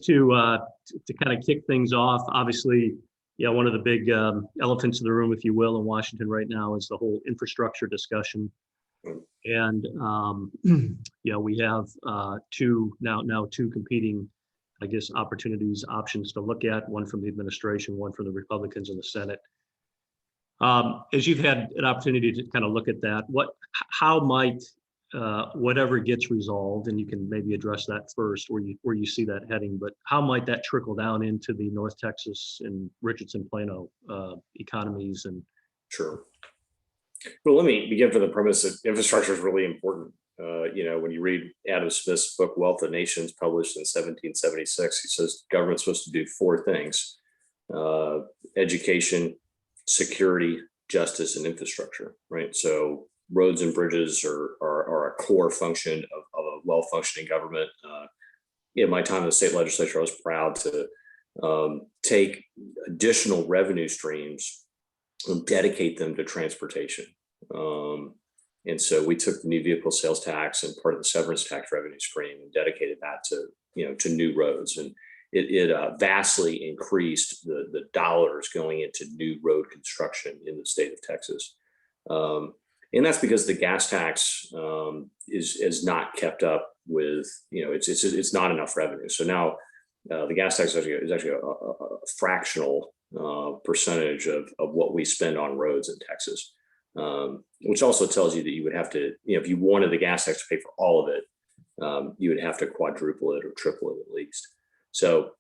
To kind of kick things off, obviously, yeah, one of the big elephants in the room, if you will, in Washington right now is the whole infrastructure discussion. And we have two competing, I guess, options to look at. One from the administration, one from the Republicans in the Senate. As you've had an opportunity to kind of look at that, how might whatever gets resolved, and you can maybe address that first, where you see that heading, but how might that trickle down into the North Texas and Richardson, Plano economies? And sure. Well, let me begin from the premise that infrastructure is really important. When you read Adam Smith's book, Wealth of Nations, published in 1776, he says government's supposed to do four things: education, security, justice, and infrastructure, right? So roads and bridges are a core function of a well-functioning government. In my time in the state legislature, I was proud to take additional revenue streams and dedicate them to transportation. And so we took the new vehicle sales tax and part of the severance tax revenue stream and dedicated that to new roads. And it vastly increased the dollars going into new road construction in the state of Texas. And that's because the gas tax is not kept up with, it's not enough revenue. So now the gas tax is actually a fractional percentage of what we spend on roads in Texas, which also tells you that you would have to, if you wanted the gas tax to pay for all of it, you would have to quadruple it or triple it at least. So,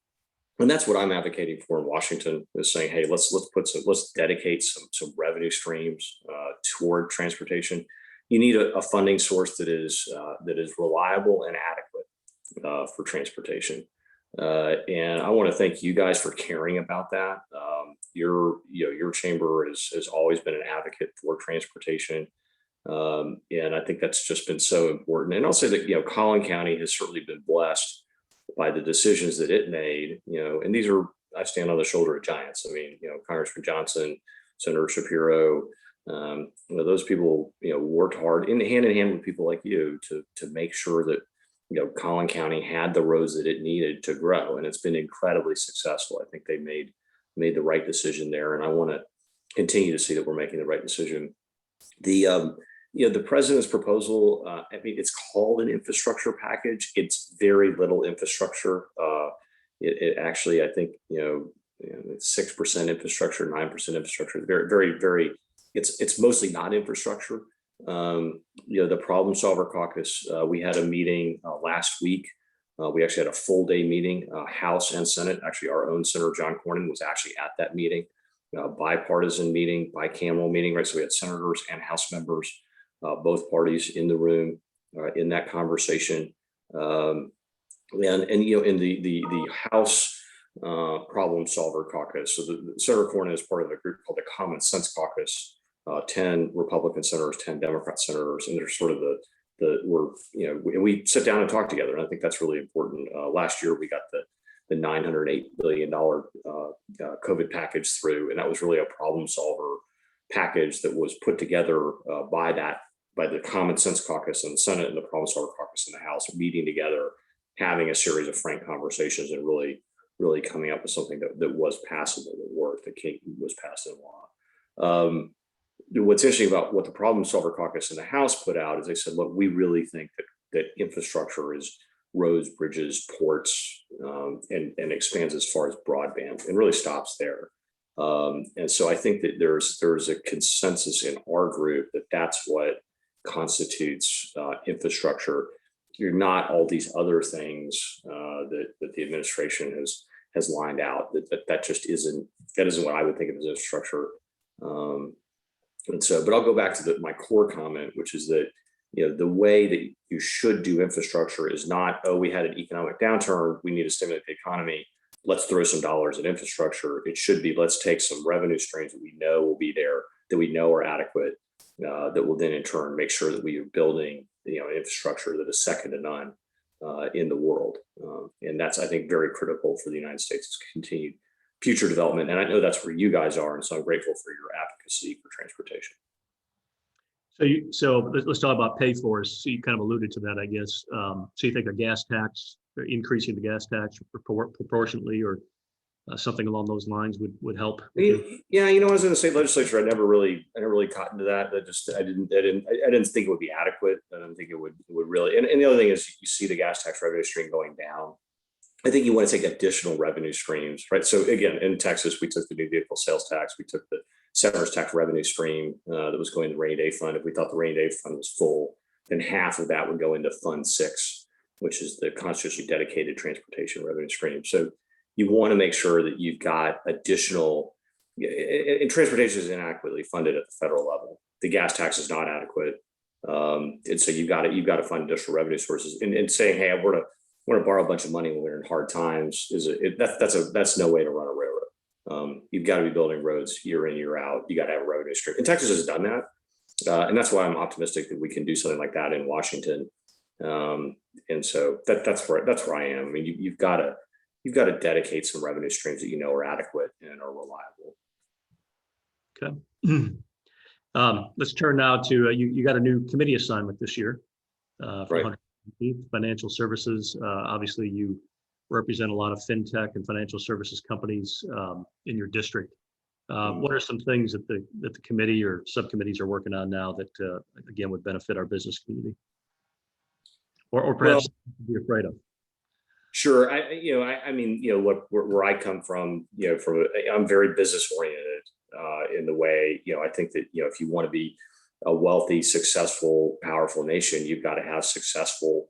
and that's what I'm advocating for in Washington, is saying, hey, let's dedicate some revenue streams toward transportation. You need a funding source that is reliable and adequate for transportation. And I want to thank you guys for caring about that. Your chamber has always been an advocate for transportation. And I think that's just been so important. And I'll say that, Collin County has certainly been blessed by the decisions that it made, and these are, I stand on the shoulder of giants. I mean, Congressman Johnson, Senator Shapiro, those people, worked hard hand in hand with people like you to make sure that, Collin County had the roads that it needed to grow. And it's been incredibly successful. I think they made the right decision there. And I want to continue to see that we're making the right decision. The president's proposal, it's called an infrastructure package. It's very little infrastructure. It actually, I think, it's 6% infrastructure, 9% infrastructure. Very, very, very. It's mostly not infrastructure. The Problem Solver Caucus. We had a meeting last week. We actually had a full day meeting, House and Senate. Actually, our own Senator John Cornyn was actually at that meeting. Bipartisan meeting, bicameral meeting, right? So we had senators and House members. Both parties in the room in that conversation, and in the House Problem Solver Caucus. So the Senator Cornyn is part of a group called the Common Sense Caucus. 10 Republican senators, 10 Democrat senators, and they're sort of we sit down and talk together, and I think that's really important. Last year we got the $908 billion COVID package through, and that was really a problem solver package that was put together by the Common Sense Caucus in the Senate and the Problem Solver Caucus in the House, meeting together, having a series of frank conversations, and really coming up with something that was passable, that worked, that was passed in law. What's interesting about what the Problem Solver Caucus in the House put out is they said, look, we really think that infrastructure is roads, bridges, ports, and expands as far as broadband, and really stops there. And so I think that there's a consensus in our group that that's what constitutes infrastructure. You're not all these other things that the administration has lined out. That just isn't what I would think of as infrastructure. And so, but I'll go back to my core comment, which is that the way that you should do infrastructure is not, oh, we had an economic downturn, we need to stimulate the economy, let's throw some dollars at infrastructure. It should be, let's take some revenue streams that we know will be there, that we know are adequate, that will then in turn make sure that we are building infrastructure that is second to none in the world. And that's, I think, very critical for the United States' continued future development. And I know that's where you guys are. And so I'm grateful for your advocacy for transportation. So let's talk about pay for us. So you kind of alluded to that, I guess. So you think a gas tax increasing the gas tax proportionately, or something along those lines would help. Yeah, I was in the state legislature. I never really caught into that. I didn't think it would be adequate. I didn't think it would really. And the other thing is, you see the gas tax revenue stream going down. I think you want to take additional revenue streams, right? So again, in Texas, we took the new vehicle sales tax. We took the severance tax revenue stream that was going to the rainy day fund. If we thought the rainy day fund was full, then half of that would go into Fund 6, which is the constitutionally dedicated transportation revenue stream. So you want to make sure that you've got additional, and transportation is inadequately funded at the federal level. The gas tax is not adequate. And so you've got to find additional revenue sources, and saying, hey, we're to borrow a bunch of money when we're in hard times that's no way to run a railroad. You've got to be building roads year in, year out. You got to have a revenue stream. And Texas has done that. And that's why I'm optimistic that we can do something like that in Washington. And so that's where I am. I mean, you've got to dedicate some revenue streams that are adequate and are reliable. Okay. Let's turn now to you got a new committee assignment this year for Right. Financial services. Obviously, you represent a lot of fintech and financial services companies in your district. What are some things that the committee or subcommittees are working on now that again would benefit our business community, or perhaps be afraid of? Sure. I mean, where I come from, I'm very business oriented in the way, I think that, if you want to be a wealthy, successful, powerful nation, you've got to have successful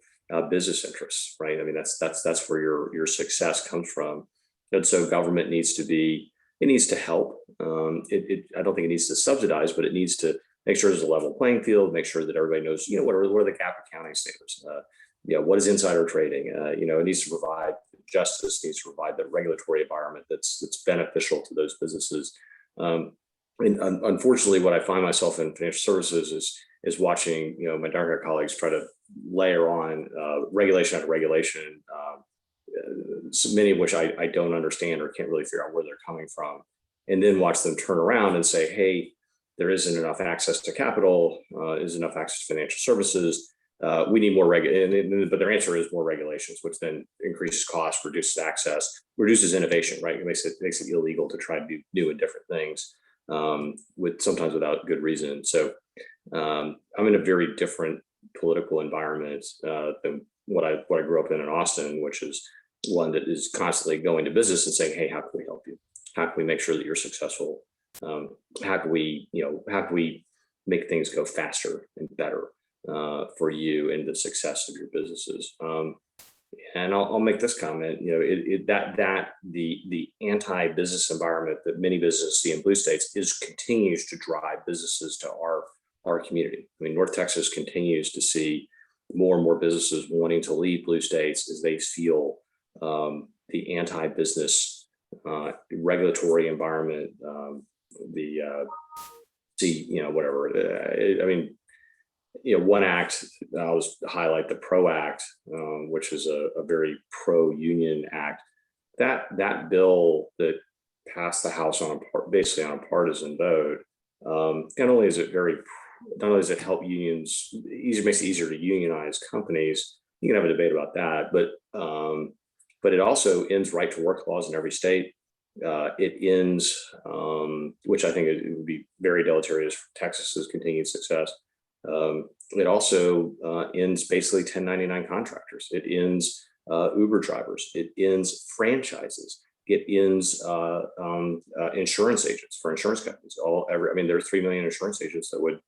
business interests, right? I mean, that's where your success comes from. And so government needs to help. I don't think it needs to subsidize, but it needs to make sure there's a level playing field, make sure that everybody knows, what are the GAAP accounting standards? What is insider trading? It needs to provide justice, needs to provide the regulatory environment that's beneficial to those businesses. And unfortunately, what I find myself in financial services is watching, my dark-haired colleagues try to layer on regulation after regulation, so many of which I don't understand or can't really figure out where they're coming from, and then watch them turn around and say, hey, there isn't enough access to capital, isn't enough access to financial services. We need more but their answer is more regulations, which then increases cost, reduces access, reduces innovation, right? It makes it illegal to try to do new and different things, sometimes without good reason. So I'm in a very different political environment than what I grew up in Austin, which is one that is constantly going to business and saying, hey, how can we help you? How can we make sure that you're successful? How can we make things go faster and better for you and the success of your businesses? And I'll make this comment, the anti-business environment that many businesses see in blue states continues to drive businesses to our community. I mean, North Texas continues to see more and more businesses wanting to leave blue states as they feel the anti-business regulatory environment, whatever. I mean, one act, I'll just highlight the PRO Act, which is a very pro-union act. That bill that passed the House basically on a partisan vote, not only does it help unions, makes it easier to unionize companies. You can have a debate about that, but it also ends right to work laws in every state. It ends, which I think it would be very deleterious for Texas's continued success. It also ends basically 1099 contractors. It ends Uber drivers. It ends franchises. It ends insurance agents for insurance companies. There are 3 million insurance agents that would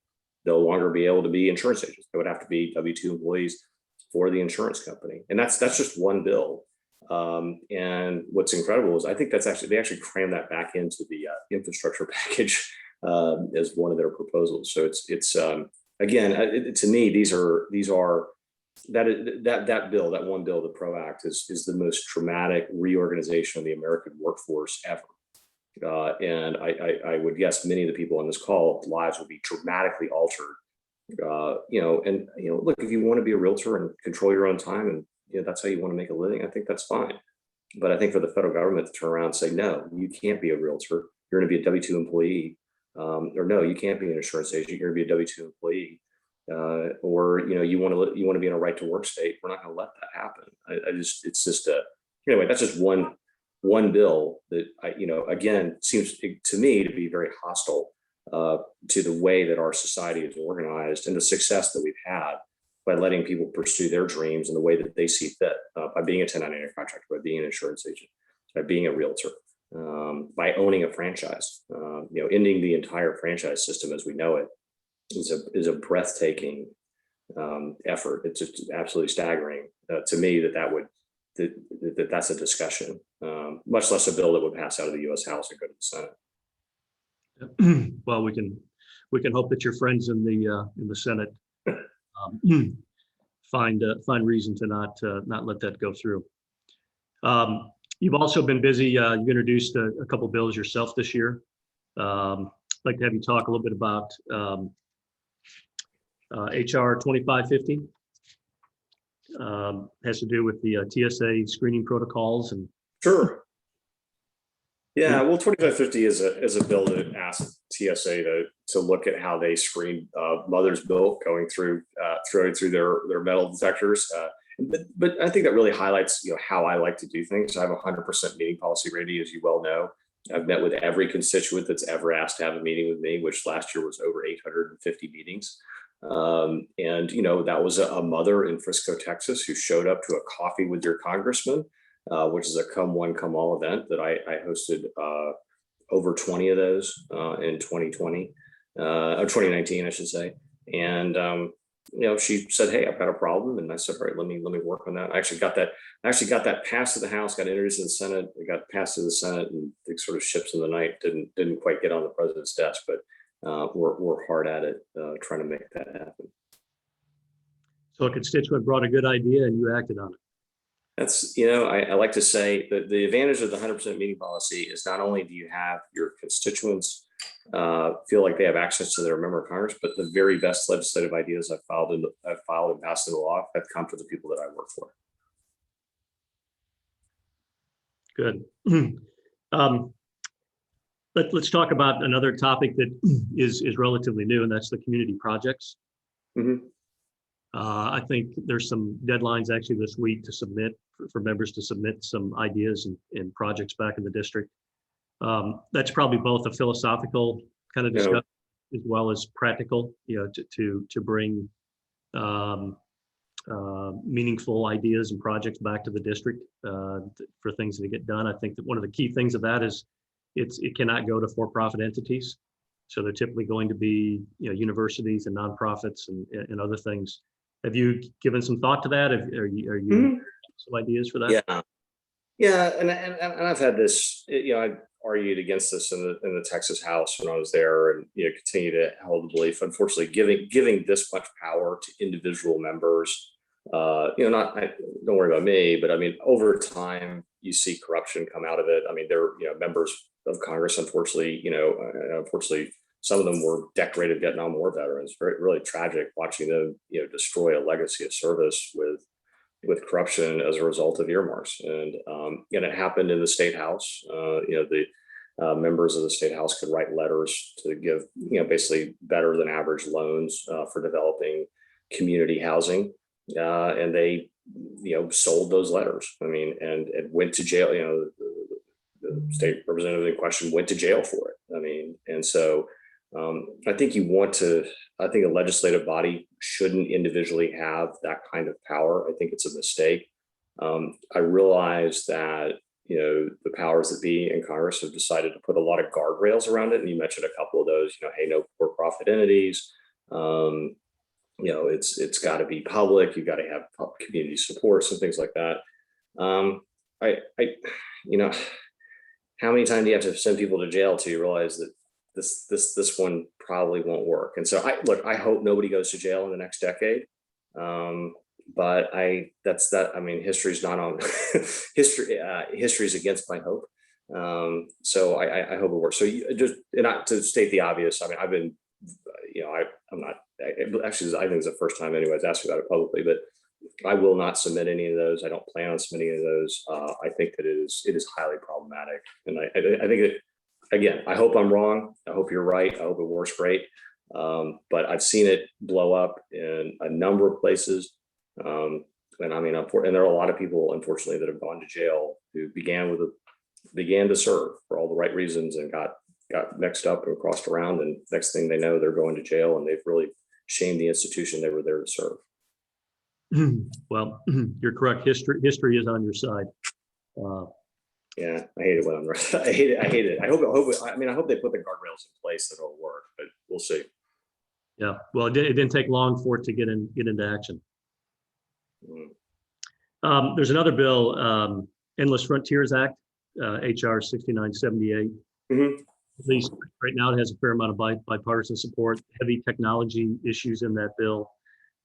no longer be able to be insurance agents. They would have to be W-2 employees for the insurance company. And that's just one bill. And what's incredible is I think they actually crammed that back into the infrastructure package as one of their proposals. So it's again, to me, that bill, that one bill, the PRO Act, is the most dramatic reorganization of the American workforce ever. And I would guess many of the people on this call, lives will be dramatically altered. Look, if you want to be a realtor and control your own time, and that's how you want to make a living, I think that's fine. But I think for the federal government to turn around and say, no, you can't be a realtor. You're going to be a W-2 employee. Or no, you can't be an insurance agent. You're going to be a W-2 employee. or you want to be in a right to work state. We're not going to let that happen. It's just anyway. That's just one bill that again seems to me to be very hostile to the way that our society is organized and the success that we've had by letting people pursue their dreams in the way that they see fit, by being a 1099 contractor, by being an insurance agent, by being a realtor, by owning a franchise. Ending the entire franchise system as we know it is a breathtaking effort. It's just absolutely staggering to me that's a discussion, much less a bill that would pass out of the U.S. House and go to the Senate. Well, we can hope that your friends in the Senate find reason to not let that go through. You've also been busy. You've introduced a couple bills yourself this year. I'd like to have you talk a little bit about HR 2550. Has to do with the TSA screening protocols and. Sure. Yeah, well, 2550 is a bill that asks TSA to look at how they screen mother's milk going through their metal detectors. But I think that really highlights how I like to do things. I have a 100% meeting policy ready, as you well know. I've met with every constituent that's ever asked to have a meeting with me, which last year was over 850 meetings. And that was a mother in Frisco, Texas, who showed up to a coffee with your congressman, which is a come one, come all event that I hosted over 20 of those in 2020 or 2019, I should say. And she said, "Hey, I've got a problem," and I said, "All right, let me work on that." I actually got that passed to the House, got introduced to the Senate, it got passed to the Senate, and it sort of ships in the night didn't quite get on the president's desk, but we're hard at it trying to make that happen. So a constituent brought a good idea and you acted on it. That's, I like to say that the advantage of the 100% meeting policy is not only do you have your constituents feel like they have access to their member of Congress, but the very best legislative ideas I've filed and passed into law have come from the people that I work for. Good. Let's talk about another topic that is relatively new, and that's the community projects. Mm-hmm. I think there's some deadlines actually this week to submit for members to submit some ideas and projects back in the district. That's probably both a philosophical kind of discussion as well as practical, to bring meaningful ideas and projects back to the district for things to get done. I think that one of the key things of that is it cannot go to for-profit entities. So they're typically going to be universities and nonprofits and other things. Have you given some thought to that? Are you some ideas for that? Yeah, and I've had this. I argued against this in the Texas House when I was there, and continue to hold the belief. Unfortunately, giving this much power to individual members, don't worry about me, but I mean, over time, you see corruption come out of it. I mean, they're members of Congress. Unfortunately, some of them were decorated Vietnam War veterans. Really tragic watching them, destroy a legacy of service with corruption as a result of earmarks. And it happened in the State House. The members of the State House could write letters to give, basically better than average loans for developing community housing. And they, sold those letters. I mean, and went to jail. The state representative in question went to jail for it. I mean, and so I think I think a legislative body shouldn't individually have that kind of power. I think it's a mistake. I realize that, the powers that be in Congress have decided to put a lot of guardrails around it. And you mentioned a couple of those, hey, no for-profit entities. It's got to be public. You got to have community supports and things like that. How many times do you have to send people to jail to realize that this one probably won't work? And so I hope nobody goes to jail in the next decade. But history's not on history's against my hope. So I hope it works. So not to state the obvious, I mean, I've been, I'm not actually, I think it's the first time anyone's asked about it publicly, but I will not submit any of those. I don't plan on submitting any of those. I think that it is highly problematic. And I think again, I hope I'm wrong. I hope you're right. I hope it works great. But I've seen it blow up in a number of places. And I mean, and there are a lot of people, unfortunately, that have gone to jail who began to serve for all the right reasons and got mixed up and crossed around. And next thing they know, they're going to jail, and they've really shamed the institution they were there to serve. Well, you're correct. History is on your side. Yeah, I hate it when I'm right. I hate it. I hope they put the guardrails in place that it'll work, but we'll see. Yeah. Well, it didn't take long for it to get into action. There's another bill, Endless Frontiers Act, HR 6978. At least right now, it has a fair amount of bipartisan support. Heavy technology issues in that bill,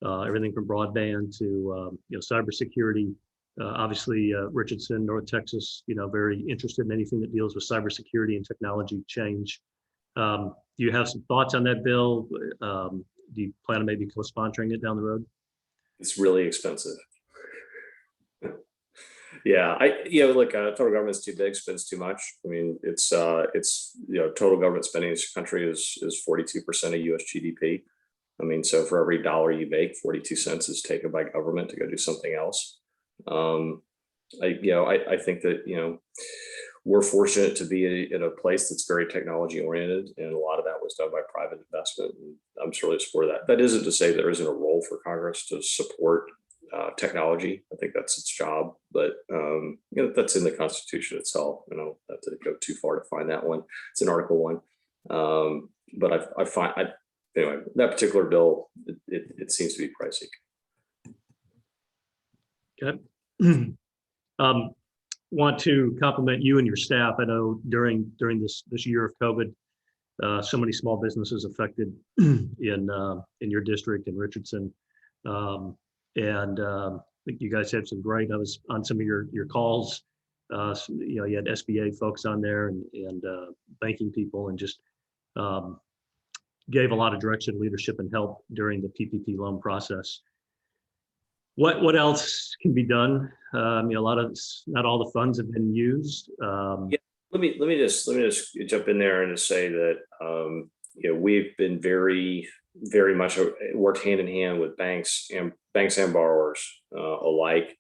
everything from broadband to cybersecurity. Obviously, Richardson, North Texas, very interested in anything that deals with cybersecurity and technology change. Do you have some thoughts on that bill? Do you plan on maybe co-sponsoring it down the road? It's really expensive. Yeah, look, total government's too big, spends too much. I mean, it's total government spending in this country is 42% of US GDP. I mean, so for every dollar you make, 42 cents is taken by government to go do something else. I think that, we're fortunate to be in a place that's very technology oriented, and a lot of that was done by private investment. And I'm certainly supportive of that. That isn't to say there isn't a role for Congress to support technology. I think that's its job, but that's in the Constitution itself. I don't have to go too far to find that one. It's in Article 1. But anyway, that particular bill, it seems to be pricey. Okay. Want to compliment you and your staff. I know during this year of COVID, so many small businesses affected in your district in Richardson. And I think you guys had some great, I was on some of your calls, you had SBA folks on there and banking people, and just gave a lot of direction, leadership, and help during the PPP loan process. What else can be done? Not all the funds have been used. Yeah, let me just jump in there and just say that we've been very much worked hand in hand with banks and borrowers alike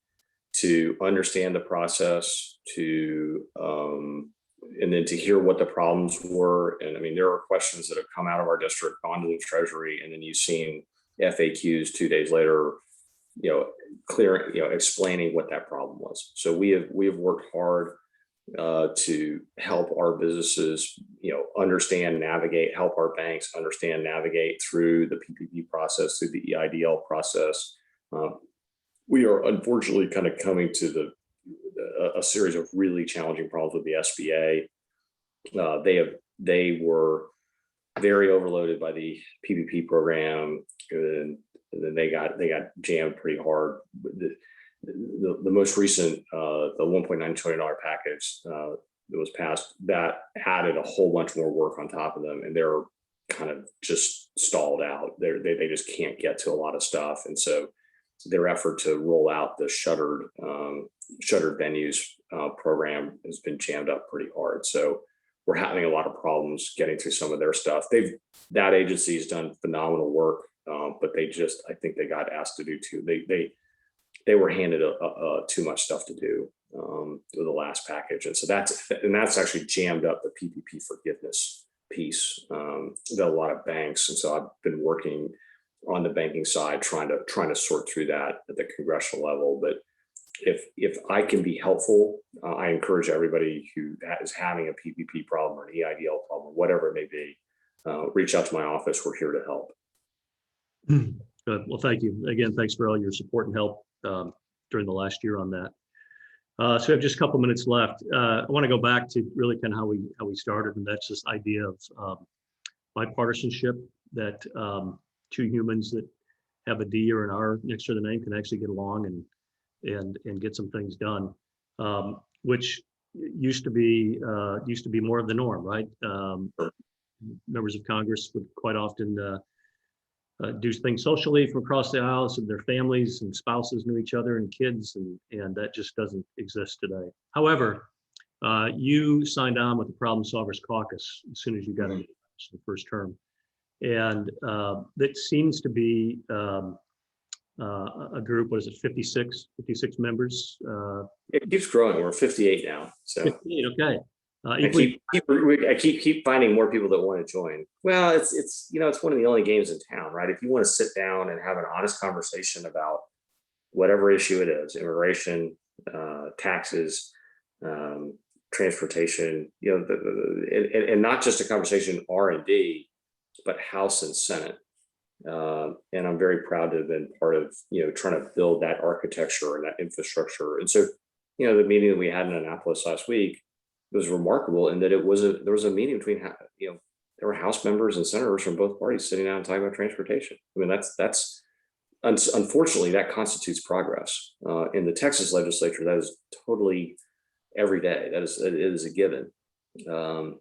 to understand the process, and then to hear what the problems were. And I mean, there are questions that have come out of our district, gone to the Treasury, and then you've seen FAQs 2 days later, explaining what that problem was. So we have worked hard to help our businesses, help our banks understand, navigate through the PPP process, through the EIDL process. We are unfortunately kind of coming to a series of really challenging problems with the SBA. They were very overloaded by the PPP program, and then they got jammed pretty hard. The most recent, the $1.9 trillion package that was passed, that added a whole bunch more work on top of them, and they're kind of just stalled out. They just can't get to a lot of stuff, and so their effort to roll out the shuttered venues program has been jammed up pretty hard. So we're having a lot of problems getting through some of their stuff. That agency has done phenomenal work, but I think they got asked to do too. They were handed too much stuff to do with the last package, and so that's actually jammed up the PPP forgiveness piece. There are a lot of banks, and so I've been working on the banking side, trying to sort through that at the congressional level. But if I can be helpful, I encourage everybody who is having a PPP problem or an EIDL problem, whatever it may be, reach out to my office. We're here to help. Good. Well, thank you again. Thanks for all your support and help during the last year on that. So we have just a couple minutes left. I want to go back to really kind of how we started, and that's this idea of bipartisanship, that two humans that have a D or an R next to the name can actually get along and get some things done, which used to be more of the norm, right? Members of Congress would quite often do things socially from across the aisle, so their families and spouses knew each other and kids, and that just doesn't exist today. However, you signed on with the Problem Solvers Caucus as soon as you got into the first term. And that seems to be a group, what is it, 56 members? It keeps growing. We're 58 now. So 58, okay. I keep finding more people that want to join. Well, it's one of the only games in town, right? If you want to sit down and have an honest conversation about whatever issue it is, immigration, taxes, transportation, and not just a conversation R&D, but House and Senate. And I'm very proud to have been part of, trying to build that architecture and that infrastructure. And so, the meeting that we had in Annapolis last week was remarkable in that there was a meeting between, there were House members and senators from both parties sitting down and talking about transportation. I mean, that's unfortunately that constitutes progress. In the Texas legislature, that is totally every day. It is a given. So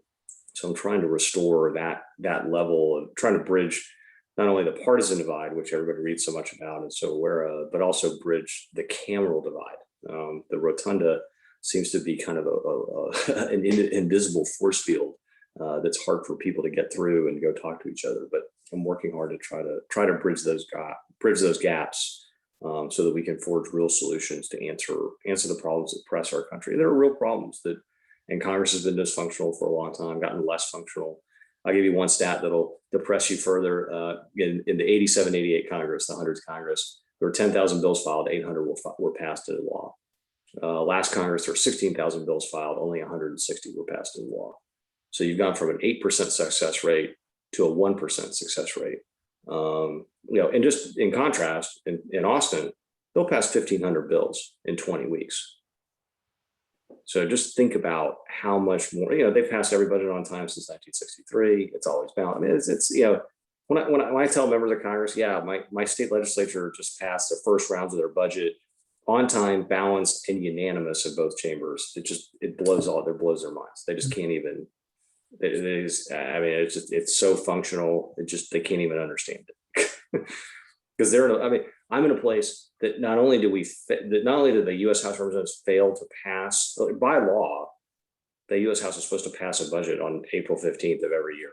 I'm trying to restore that level of trying to bridge not only the partisan divide, which everybody reads so much about and so aware of, but also bridge the cameral divide. The rotunda seems to be kind of an invisible force field that's hard for people to get through and go talk to each other. But I'm working hard to try to bridge those gaps so that we can forge real solutions to answer the problems that press our country. There are real problems and Congress has been dysfunctional for a long time, gotten less functional. I'll give you one stat that'll depress you further. In the 87, 88 Congress, the 100th Congress, there were 10,000 bills filed, 800 were passed into law. Last Congress, there were 16,000 bills filed, only 160 were passed into law. So you've gone from an 8% success rate to a 1% success rate. And just in contrast, in Austin, they'll pass 1,500 bills in 20 weeks. So just think about how much more, they've passed every budget on time since 1963. It's always balanced. I mean, it's when I tell members of Congress, my state legislature just passed the first rounds of their budget on time, balanced, and unanimous in both chambers. It blows their minds. They just can't even. It's so functional. They can't even understand it because I'm in a place that not only did the U.S. House of Representatives fail to pass by law, the U.S. House is supposed to pass a budget on April 15th of every year.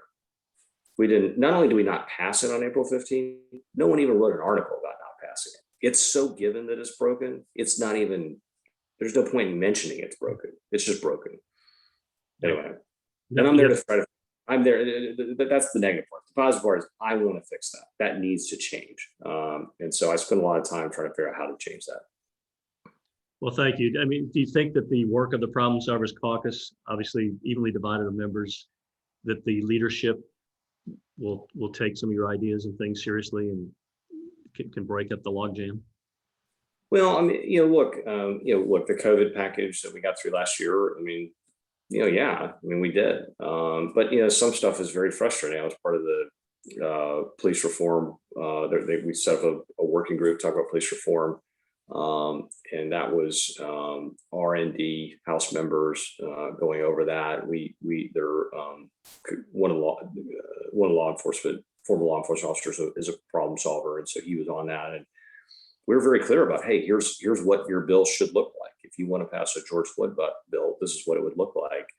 We didn't. Not only do we not pass it on April 15th, no one even wrote an article about not passing it. It's so given that it's broken. It's not even. There's no point in mentioning it's broken. It's just broken. Anyway, and I'm there to try to. I'm there. That's the negative part. The positive part is I want to fix that. That needs to change. And so I spend a lot of time trying to figure out how to change that. Well, thank you. I mean, do you think that the work of the Problem Solvers Caucus, obviously evenly divided of members, that the leadership will take some of your ideas and things seriously and can break up the logjam? Well, I mean, look, the COVID package that we got through last year. I mean, we did. But some stuff is very frustrating. I was part of the police reform. We set up a working group to talk about police reform. And that was R&D House members going over that. One of the former law enforcement officers is a problem solver, and so he was on that. And we were very clear about, hey, here's what your bill should look like. If you want to pass a George Floyd bill, this is what it would look like.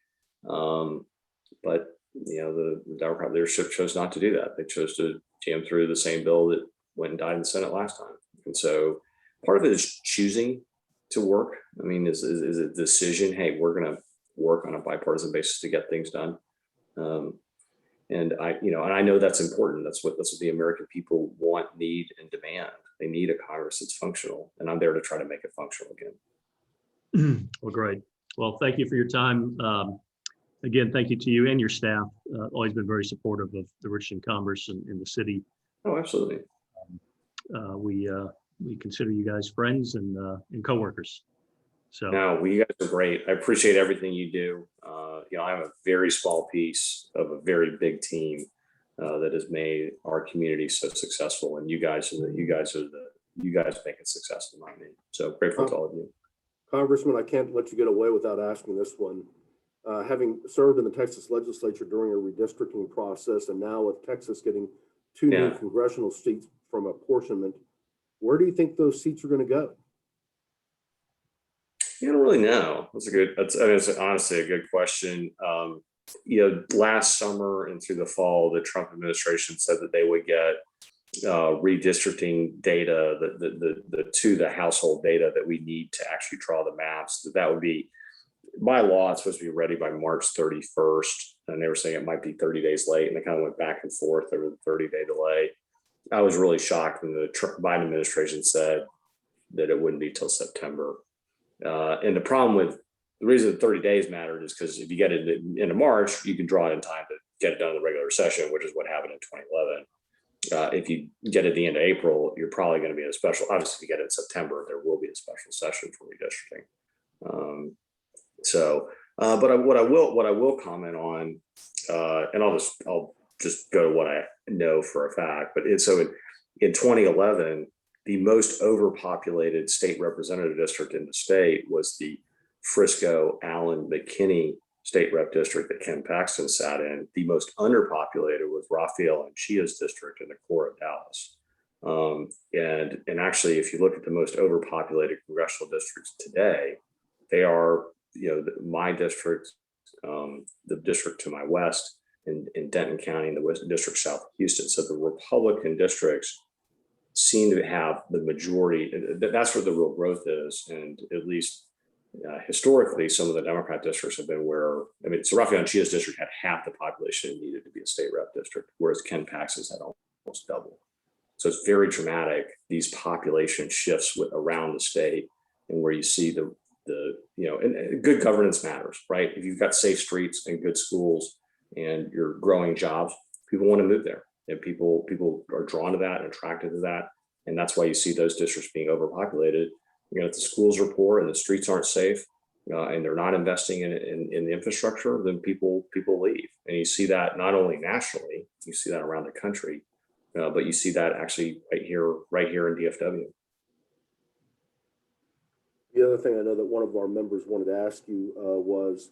But the Democrat leadership chose not to do that. They chose to jam through the same bill that went and died in the Senate last time. And so part of it is choosing to work. I mean, is a decision. Hey, we're going to work on a bipartisan basis to get things done. And I know that's important. That's what the American people want, need, and demand. They need a Congress that's functional, and I'm there to try to make it functional again. Well, great. Well, thank you for your time. Again, thank you to you and your staff. Always been very supportive of the Richardson Commerce and the city. Oh, absolutely. We consider you guys friends and coworkers. So no, you guys are great. I appreciate everything you do. I'm a very small piece of a very big team that has made our community so successful, and you guys make it successful, not me. So grateful to all of you. Congressman, I can't let you get away without asking this one. Having served in the Texas legislature during a redistricting process, and now with Texas getting two new congressional seats from apportionment, where do you think those seats are going to go? I don't really know. It's honestly a good question. last summer and through the fall, the Trump administration said that they would get redistricting data, the household data that we need to actually draw the maps. That would be, by law, it's supposed to be ready by March 31st. And they were saying it might be 30 days late, and they kind of went back and forth over the 30-day delay. I was really shocked when the Biden administration said that it wouldn't be till September. And the reason that 30 days mattered is because if you get it into March, you can draw it in time to get it done in the regular session, which is what happened in 2011. If you get it at the end of April, you're probably going to be in a special. Obviously, if you get it in September, there will be a special session for redistricting. But what I will comment on, and I'll just go to what I know for a fact. But in 2011, the most overpopulated state representative district in the state was the Frisco, Allen, McKinney state rep district that Ken Paxton sat in. The most underpopulated was Raphael and Chia's district in the core of Dallas. And actually, if you look at the most overpopulated congressional districts today, they are, my district, the district to my west in Denton County, and the West District south of Houston. So the Republican districts seem to have the majority. That's where the real growth is. And at least historically, some of the Democrat districts have been so Raphael and Chia's district had half the population needed to be a state rep district, whereas Ken Paxton's had almost double. So it's very dramatic, these population shifts around the state, and where you see and good governance matters, right? If you've got safe streets and good schools and you're growing jobs, people want to move there, and people are drawn to that and attracted to that. And that's why you see those districts being overpopulated. If the schools are poor and the streets aren't safe, and they're not investing in the infrastructure, then people leave. And you see that not only nationally, you see that around the country, but you see that actually right here in DFW. The other thing I know that one of our members wanted to ask you was,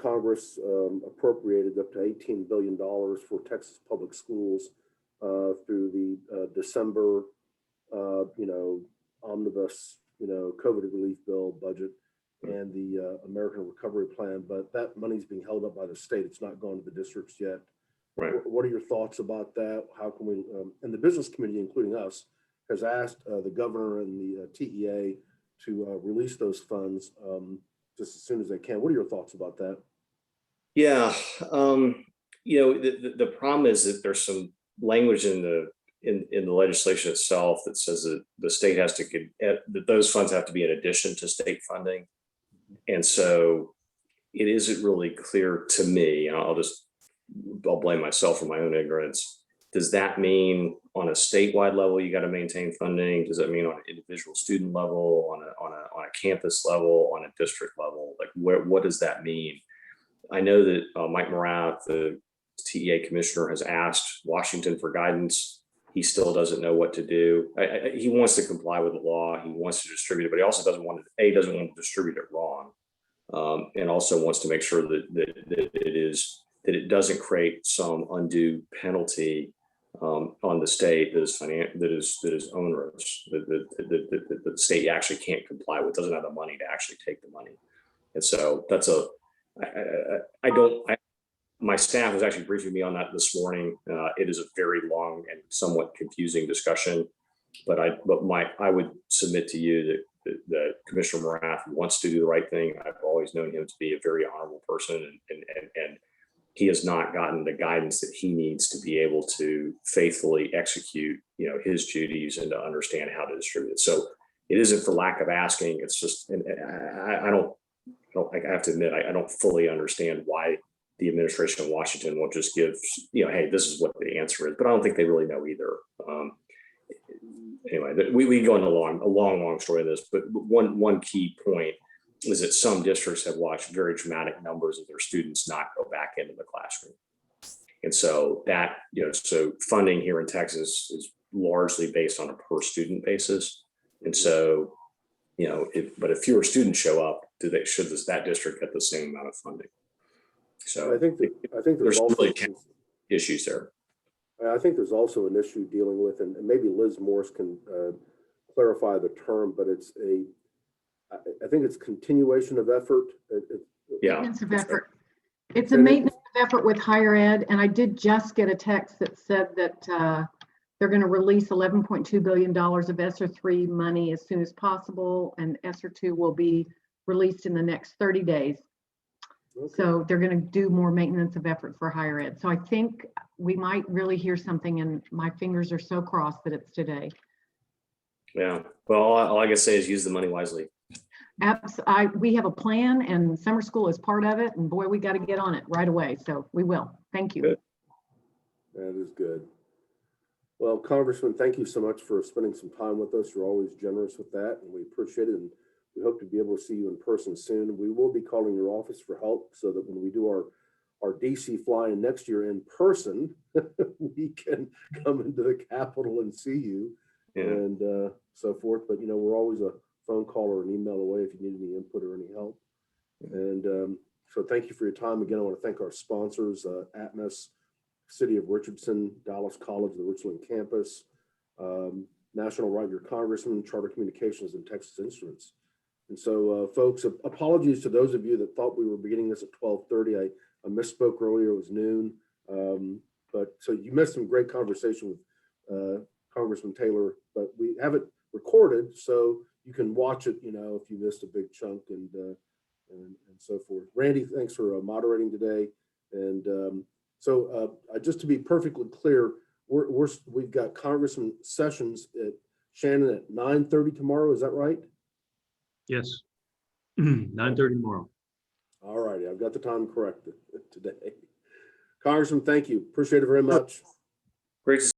Congress appropriated up to $18 billion for Texas public schools through the December, omnibus, COVID relief bill budget and the American Recovery Plan. But that money's being held up by the state. It's not going to the districts yet. Right. What are your thoughts about that? How can we, and the business community, including us, has asked the governor and the TEA to release those funds just as soon as they can. What are your thoughts about that? Yeah, the problem is that there's some language in the legislation itself that says that the state has to that those funds have to be in addition to state funding, and so it isn't really clear to me. And I'll blame myself for my own ignorance. Does that mean on a statewide level you got to maintain funding? Does that mean on an individual student level, on a campus level, on a district level? Like what does that mean? I know that Mike Morath, the TEA commissioner, has asked Washington for guidance. He still doesn't know what to do. He wants to comply with the law. He wants to distribute it, but he also doesn't want to distribute it wrong, and also wants to make sure that it doesn't create some undue penalty on the state that is onerous, that the state actually can't comply with, doesn't have the money to actually take the money. And so that's my staff was actually briefing me on that this morning. It is a very long and somewhat confusing discussion, but I would submit to you that Commissioner Morath wants to do the right thing. I've always known him to be a very honorable person, and he has not gotten the guidance that he needs to be able to faithfully execute, his duties and to understand how to distribute it. So it isn't for lack of asking. It's just, and I have to admit, I don't fully understand why the administration in Washington won't just give, hey, this is what the answer is. But I don't think they really know either. Anyway, we go into a long story of this. But one key point is that some districts have watched very dramatic numbers of their students not go back into the classroom. And so that, so funding here in Texas is largely based on a per student basis. And so, if fewer students show up, should that district get the same amount of funding? So I think there's also really issues there. I think there's also an issue dealing with, and maybe Liz Morse can clarify the term, but I think it's continuation of effort. Yeah. Of effort. It's a maintenance effort with higher ed, and I did just get a text that said that they're going to release $11.2 billion of ESSER 3 money as soon as possible, and ESSER 2 will be released in the next 30 days. Okay. So they're going to do more maintenance of effort for higher ed. So I think we might really hear something, and my fingers are so crossed that it's today. Yeah. Well, all I can say is use the money wisely. We have a plan, and summer school is part of it, and boy, we got to get on it right away. So we will. Thank you. Good. That is good. Well, Congressman, thank you so much for spending some time with us. You're always generous with that, and we appreciate it. And we hope to be able to see you in person soon. We will be calling your office for help so that when we do our DC flying next year in person, we can come into the Capitol and see you. Yeah. And so forth. But, you know, we're always a phone call or an email away if you need any input or any help. And so thank you for your time. Again, I want to thank our sponsors, Atmos, City of Richardson, Dallas College, the Richland campus, National Right Your Congressman, Charter Communications, and Texas Instruments. And so, folks, apologies to those of you that thought we were beginning this at 12:30. I misspoke earlier, it was noon. But so you missed some great conversation with Congressman Taylor, but we have it recorded so you can watch it, you know, if you missed a big chunk and so forth. Randy, thanks for moderating today. And so just to be perfectly clear, we've got Congressman Sessions at Shannon at 9:30 tomorrow. Is that right? Yes. 9:30 tomorrow. All righty. I've got the time correct today. Congressman, thank you. Appreciate it very much. Great to